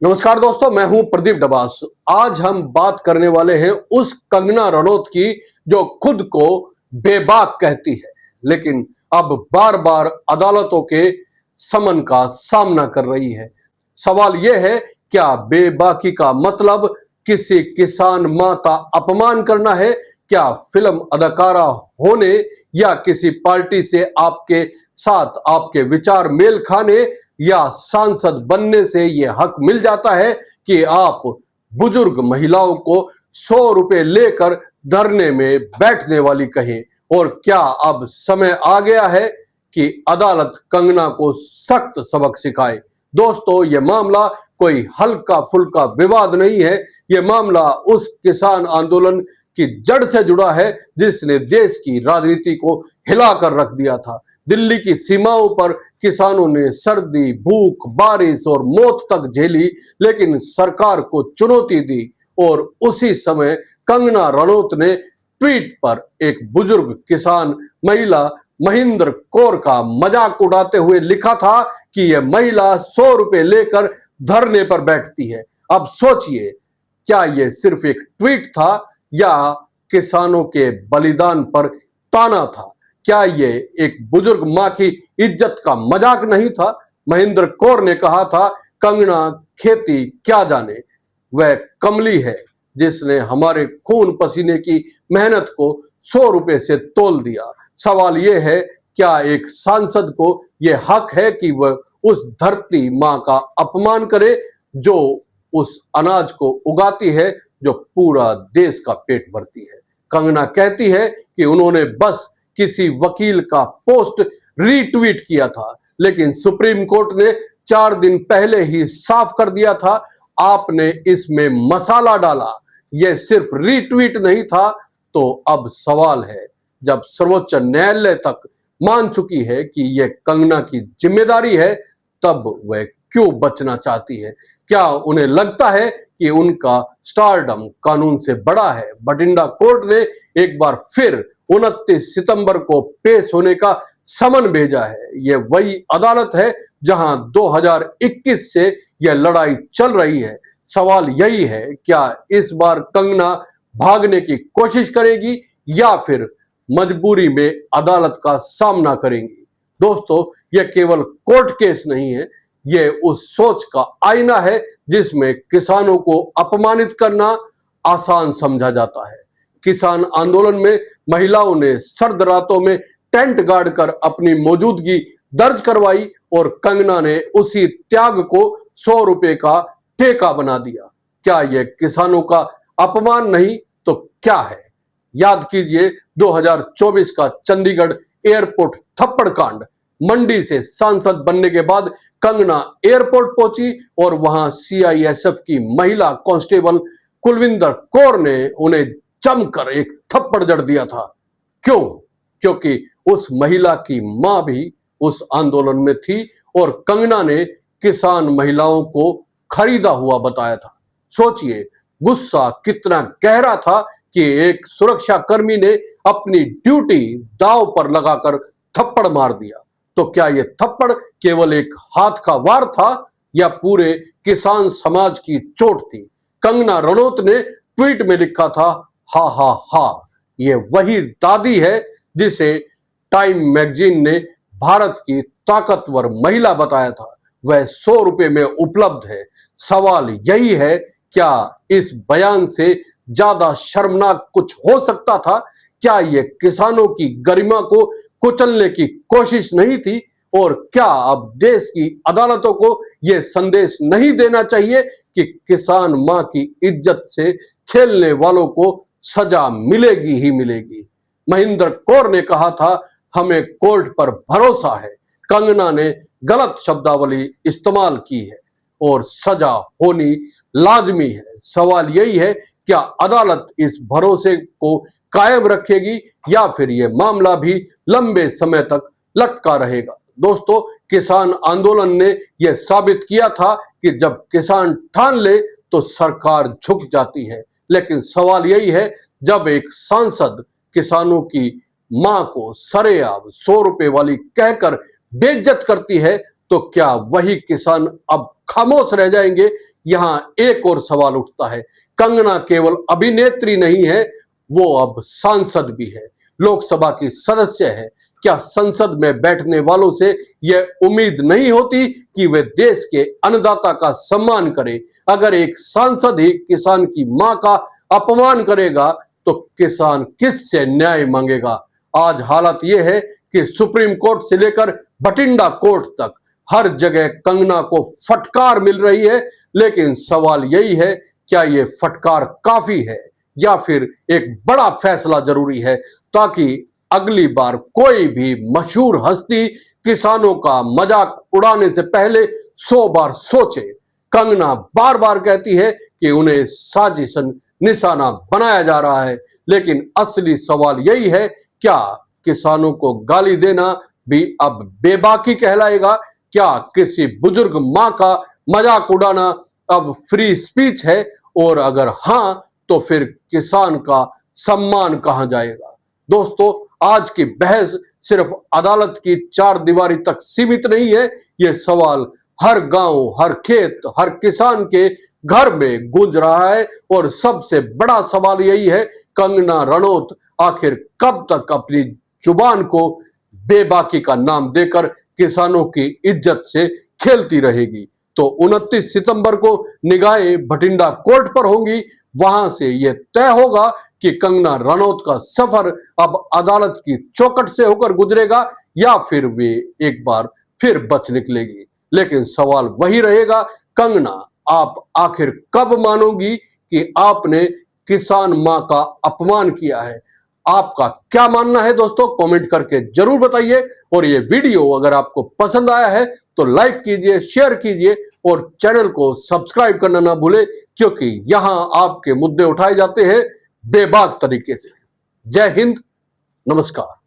नमस्कार दोस्तों, मैं हूं प्रदीप डबास। आज हम बात करने वाले हैं उस कंगना रनौत की जो खुद को बेबाक कहती है, लेकिन अब बार बार अदालतों के समन का सामना कर रही है। सवाल यह है, क्या बेबाकी का मतलब किसी किसान मां का अपमान करना है? क्या फिल्म अदाकारा होने या किसी पार्टी से आपके साथ आपके विचार मेल खाने या सांसद बनने से यह हक मिल जाता है कि आप बुजुर्ग महिलाओं को 100 रुपए लेकर धरने में बैठने वाली कहें? और क्या अब समय आ गया है कि अदालत कंगना को सख्त सबक सिखाए? दोस्तों, यह मामला कोई हल्का फुल्का विवाद नहीं है। यह मामला उस किसान आंदोलन की जड़ से जुड़ा है जिसने देश की राजनीति को हिलाकर रख दिया था। दिल्ली की सीमाओं पर किसानों ने सर्दी, भूख, बारिश और मौत तक झेली, लेकिन सरकार को चुनौती दी। और उसी समय कंगना रनौत ने ट्वीट पर एक बुजुर्ग किसान महिला महेंद्र कौर का मजाक उड़ाते हुए लिखा था कि यह महिला 100 रुपए लेकर धरने पर बैठती है। अब सोचिए, क्या यह सिर्फ एक ट्वीट था या किसानों के बलिदान पर ताना था? क्या ये एक बुजुर्ग मां की इज्जत का मजाक नहीं था? महेंद्र कौर ने कहा था, कंगना खेती क्या जाने, वह कमली है जिसने हमारे खून पसीने की मेहनत को 100 रुपए से तोल दिया। सवाल यह है, क्या एक सांसद को यह हक है कि वह उस धरती मां का अपमान करे जो उस अनाज को उगाती है जो पूरा देश का पेट भरती है? कंगना कहती है कि उन्होंने बस किसी वकील का पोस्ट रीट्वीट किया था, लेकिन सुप्रीम कोर्ट ने 4 दिन पहले ही साफ कर दिया था, आपने इसमें मसाला डाला, यह सिर्फ रीट्वीट नहीं था। तो अब सवाल है, जब सर्वोच्च न्यायालय तक मान चुकी है कि यह कंगना की जिम्मेदारी है, तब वह क्यों बचना चाहती है? क्या उन्हें लगता है कि उनका स्टारडम कानून से बड़ा है? बठिंडा कोर्ट ने एक बार फिर 29 सितंबर को पेश होने का समन भेजा है। यह वही अदालत है जहां 2021 से यह लड़ाई चल रही है। सवाल यही है, क्या इस बार कंगना भागने की कोशिश करेगी या फिर मजबूरी में अदालत का सामना करेंगी? दोस्तों, यह केवल कोर्ट केस नहीं है, यह उस सोच का आईना है जिसमें किसानों को अपमानित करना आसान समझा जाता है। किसान आंदोलन में महिलाओं ने सर्द रातों में टेंट गाड़ कर अपनी मौजूदगी दर्ज करवाई और कंगना ने उसी त्याग को 100 रुपए का ठेका बना दिया। क्या यह किसानों का अपमान नहीं तो क्या है? याद कीजिए 2024 का चंडीगढ़ एयरपोर्ट थप्पड़ कांड। मंडी से सांसद बनने के बाद कंगना एयरपोर्ट पहुंची और वहां सीआईएसएफ की महिला कांस्टेबल कुलविंदर कौर ने उन्हें जमकर एक थप्पड़ जड़ दिया था। क्यों? क्योंकि उस महिला की मां भी उस आंदोलन में थी और कंगना ने किसान महिलाओं को खरीदा हुआ बताया था। सोचिए, गुस्सा कितना गहरा था कि एक सुरक्षा कर्मी ने अपनी ड्यूटी दांव पर लगाकर थप्पड़ मार दिया। तो क्या यह थप्पड़ केवल एक हाथ का वार था या पूरे किसान समाज की चोट थी? कंगना रनौत ने ट्वीट में लिखा था, हा हा हा, ये वही दादी है जिसे टाइम मैगजीन ने भारत की ताकतवर महिला बताया था, वह 100 रुपए में उपलब्ध है। सवाल यही है, क्या इस बयान से ज्यादा शर्मनाक कुछ हो सकता था? क्या यह किसानों की गरिमा को कुचलने की कोशिश नहीं थी? और क्या अब देश की अदालतों को यह संदेश नहीं देना चाहिए कि किसान मां की इज्जत से खेलने वालों को सजा मिलेगी ही मिलेगी? महेंद्र कौर ने कहा था, हमें कोर्ट पर भरोसा है। कंगना ने गलत शब्दावली इस्तेमाल की है और सजा होनी लाजमी है। सवाल यही है, क्या अदालत इस भरोसे को कायम रखेगी या फिर यह मामला भी लंबे समय तक लटका रहेगा? दोस्तों, किसान आंदोलन ने यह साबित किया था कि जब किसान ठान ले तो सरकार झुक जाती है। लेकिन सवाल यही है, जब एक सांसद किसानों की मां को सरेआम 100 रुपए वाली कहकर बेइज्जत करती है, तो क्या वही किसान अब खामोश रह जाएंगे? यहां एक और सवाल उठता है, कंगना केवल अभिनेत्री नहीं है, वो अब सांसद भी है, लोकसभा की सदस्य है। क्या संसद में बैठने वालों से यह उम्मीद नहीं होती कि वे देश के अन्नदाता का सम्मान करें? अगर एक सांसद ही किसान की मां का अपमान करेगा तो किसान किससे न्याय मांगेगा? आज हालत यह है कि सुप्रीम कोर्ट से लेकर बठिंडा कोर्ट तक हर जगह कंगना को फटकार मिल रही है। लेकिन सवाल यही है, क्या यह फटकार काफी है या फिर एक बड़ा फैसला जरूरी है, ताकि अगली बार कोई भी मशहूर हस्ती किसानों का मजाक उड़ाने से पहले 100 बार सोचे। कंगना बार बार कहती है कि उन्हें साजिशन निशाना बनाया जा रहा है, लेकिन असली सवाल यही है, क्या किसानों को गाली देना भी अब बेबाकी कहलाएगा? क्या किसी बुजुर्ग मां का मजाक उड़ाना अब फ्री स्पीच है? और अगर हां, तो फिर किसान का सम्मान कहां जाएगा? दोस्तों, आज की बहस सिर्फ अदालत की चार दीवारी तक सीमित नहीं है। यह सवाल हर गांव, हर खेत, हर किसान के घर में गूंज रहा है। और सबसे बड़ा सवाल यही है, कंगना रनौत आखिर कब तक अपनी जुबान को बेबाकी का नाम देकर किसानों की इज्जत से खेलती रहेगी? तो 29 सितंबर को निगाहें बठिंडा कोर्ट पर होंगी। वहां से यह तय होगा कि कंगना रनौत का सफर अब अदालत की चौखट से होकर गुजरेगा या फिर वे एक बार फिर बच निकलेगी। लेकिन सवाल वही रहेगा, कंगना, आप आखिर कब मानोगी कि आपने किसान मां का अपमान किया है? आपका क्या मानना है दोस्तों? कमेंट करके जरूर बताइए। और ये वीडियो अगर आपको पसंद आया है तो लाइक कीजिए, शेयर कीजिए और चैनल को सब्सक्राइब करना ना भूले, क्योंकि यहां आपके मुद्दे उठाए जाते हैं बेबाक तरीके से। जय हिंद, नमस्कार।